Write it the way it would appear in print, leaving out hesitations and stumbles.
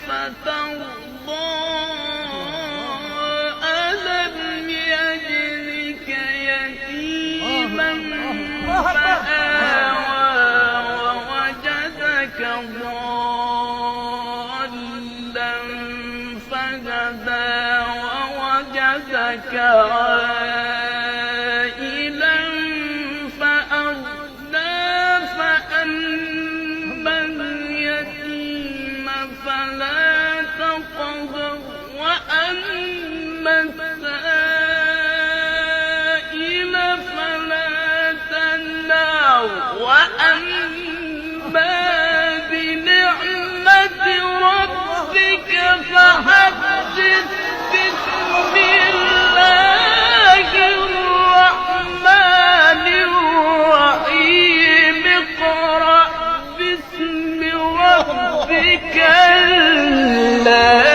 فترضى ألم يجدك يتيما فآوى ووجدك ضالا فهدى ووجدك عائلا فأغنى فأما اليتيم فلا تقهر وأما السائل فلا تنهر وأما بنعمة ربك فحدث بسم الله الرحمن الرحيم اقرأ باسم ربك الذي